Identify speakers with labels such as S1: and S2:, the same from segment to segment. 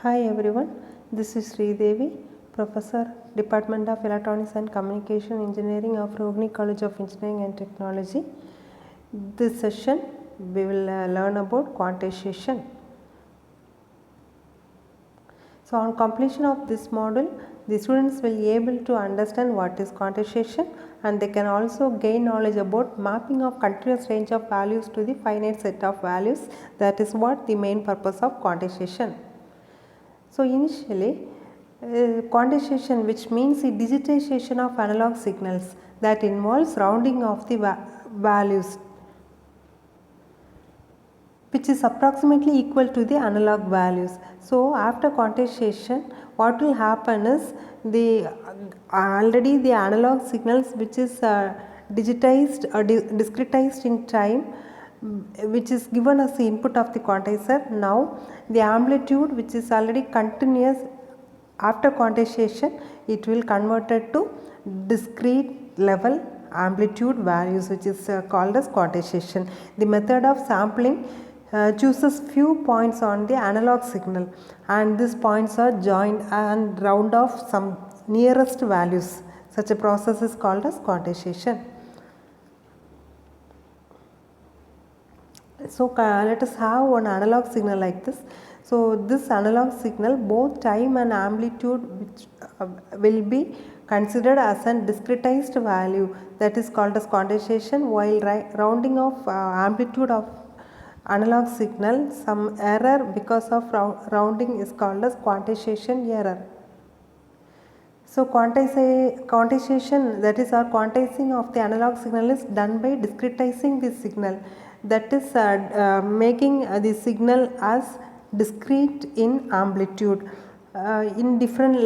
S1: Hi everyone, this is Sri Devi, Professor, Department of Electronics and Communication Engineering of Rohini College of Engineering and Technology. This session we will learn about quantization. So on completion of this module, the students will be able to understand what is quantization and they can also gain knowledge about mapping of continuous range of values to the finite set of values. That is what the main purpose of quantization. So initially, quantization, which means the digitization of analog signals, that involves rounding of the values, which is approximately equal to the analog values. So after quantization, what will happen is already the analog signals which is digitized or discretized in time, which is given as the input of the quantizer. Now the amplitude, which is already continuous, after quantization it will converted to discrete level amplitude values, which is called as quantization. The method of sampling chooses few points on the analog signal and these points are joined and round off some nearest values. Such a process is called as quantization. So let us have one analog signal like this. So this analog signal, both time and amplitude, which will be considered as a discretized value, that is called as quantization, while rounding of amplitude of analog signal, some error because of rounding is called as quantization error. So quantization, that is our quantizing of the analog signal, is done by discretizing the signal, that is making the signal as discrete in amplitude in different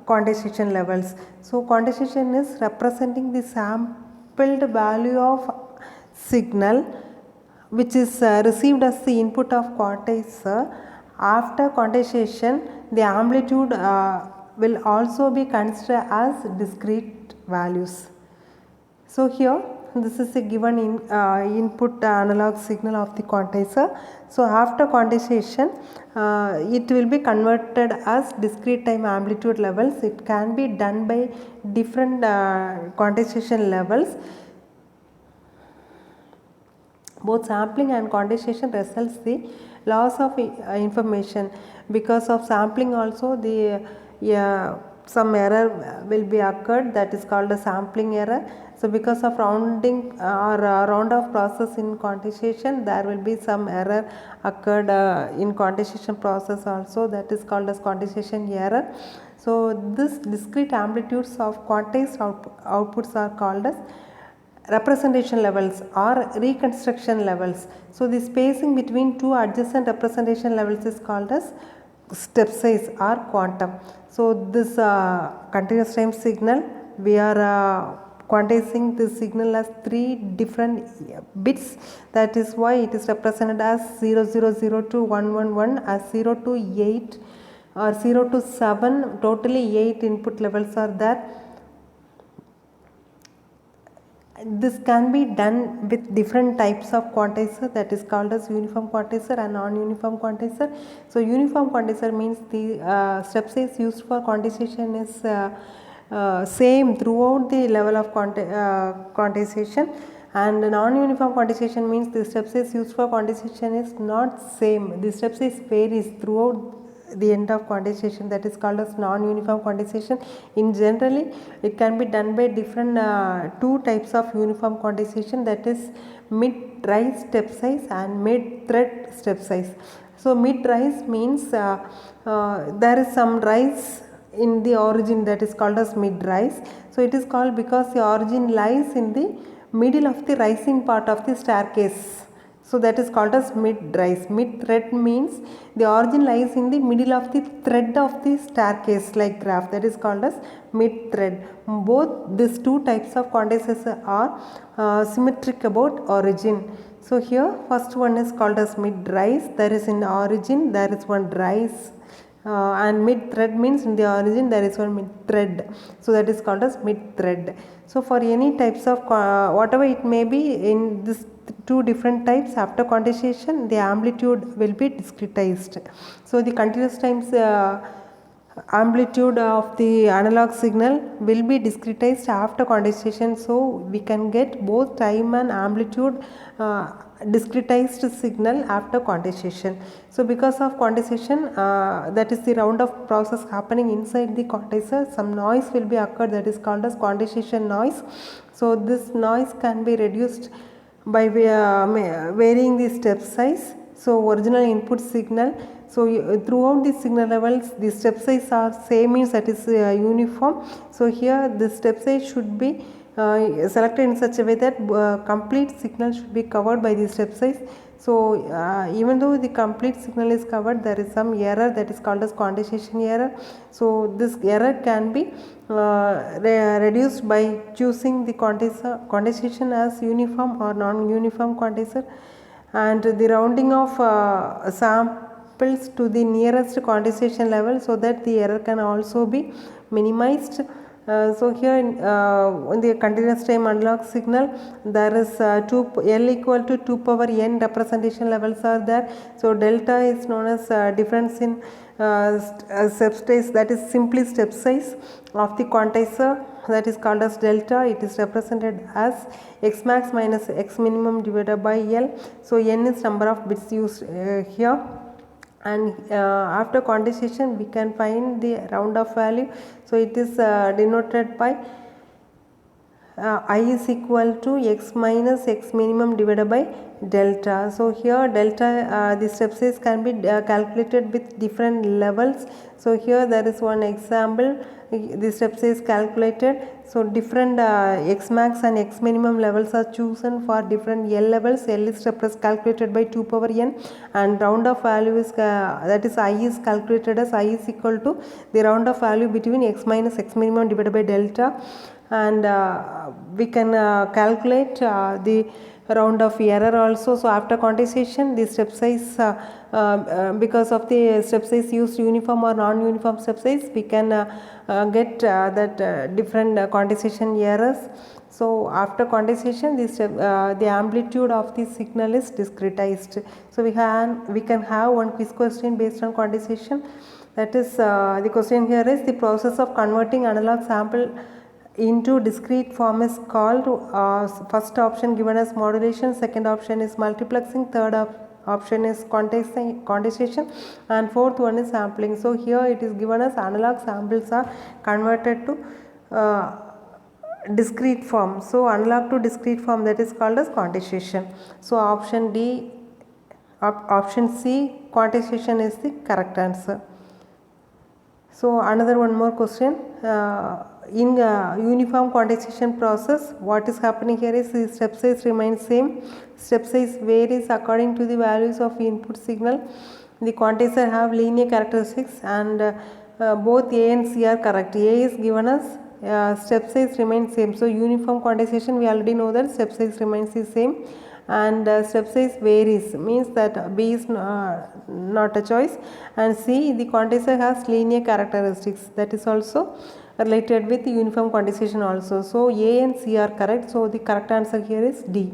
S1: quantization levels. So quantization is representing the sampled value of signal which is received as the input of quantizer. After quantization, the amplitude will also be considered as discrete values. So here this is a given input analog signal of the quantizer. So after quantization, it will be converted as discrete time amplitude levels. It can be done by different quantization levels. Both sampling and quantization results the loss of information. Because of sampling also the some error will be occurred, that is called a sampling error. So because of rounding or round off process in quantization, there will be some error occurred in quantization process also, that is called as quantization error. So this discrete amplitudes of quantized outputs are called as representation levels or reconstruction levels. So the spacing between two adjacent representation levels is called as step size or quantum. So this continuous time signal, we are quantizing the signal as 3 different bits, that is why it is represented as 0002 111 as 0 to 8 or 0 to 7, totally 8 input levels are there. This can be done with different types of quantizer, that is called as uniform quantizer and non-uniform quantizer. So uniform quantizer means the step size used for quantization is same throughout the level of quantization, and non-uniform quantization means the step size used for quantization is not same. The step size varies throughout the end of quantization, that is called as non-uniform quantization. In generally, it can be done by different two types of uniform quantization, that is mid-rise step size and mid-thread step size. So mid-rise means there is some rise in the origin, that is called as mid-rise. So it is called because the origin lies in the middle of the rising part of the staircase. So that is called as mid-rise. Mid-thread means the origin lies in the middle of the thread of the staircase like graph, that is called as mid-thread. Both these two types of quantizers are symmetric about origin. So here first one is called as mid-rise, there is in origin there is one rise. And mid-thread means in the origin there is one mid-thread, so that is called as mid-thread. So for any types of whatever it may be, in this two different types. After quantization, the amplitude will be discretized. So the continuous times amplitude of the analog signal will be discretized after quantization, so we can get both time and amplitude discretized signal after quantization. So because of quantization, that is the round of process happening inside the quantizer, some noise will be occurred, that is called as quantization noise. So this noise can be reduced by varying the step size. So original input signal, so throughout the signal levels the step size are same, means that is uniform. So here the step size should be selected in such a way that complete signal should be covered by the step size. So even though the complete signal is covered, there is some error that is called as quantization error. So this error can be reduced by choosing the quantization as uniform or non-uniform quantizer, and the rounding of samples to the nearest quantization level, so that the error can also be minimized. So here in the continuous time analog signal, there is L equal to 2 power n representation levels are there. So delta is known as difference in step size, that is simply step size of the quantizer, that is called as delta. It is represented as x max minus x minimum divided by L. So n is number of bits used here, and after quantization we can find the round off value. So it is denoted by I is equal to x minus x minimum divided by delta. So here delta, the step size can be calculated with different levels. So here there is one example, the step size calculated. So different x max and x minimum levels are chosen for different L levels. L is calculated by 2 power n, and round off value is that is I is calculated as I is equal to the round off value between x minus x minimum divided by delta. And we can calculate the round of error also. So after quantization, the step size, because of the step size used uniform or non-uniform step size, we can get that different quantization errors. So after quantization, the amplitude of the signal is discretized. So we can have one quiz question based on quantization. That is the question here is, the process of converting analog sample into discrete form is called, first option given as modulation, second option is multiplexing, third option is quantization, and fourth one is sampling. So here it is given as analog samples are converted to discrete form. So analog to discrete form, that is called as quantization. So option D, option C, quantization is the correct answer. So another one more question. In uniform quantization process, what is happening here is the step size remains same. Step size varies according to the values of input signal. The quantizer have linear characteristics, and both A and C are correct. A is given as step size remains same. So uniform quantization, we already know that step size remains the same, and step size varies, means that B is not a choice, and C, the quantizer has linear characteristics, that is also related with the uniform quantization also. So A and C are correct, so the correct answer here is D.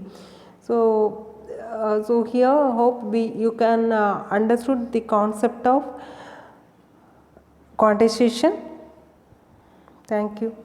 S1: So here hope you can understood the concept of quantization. Thank you.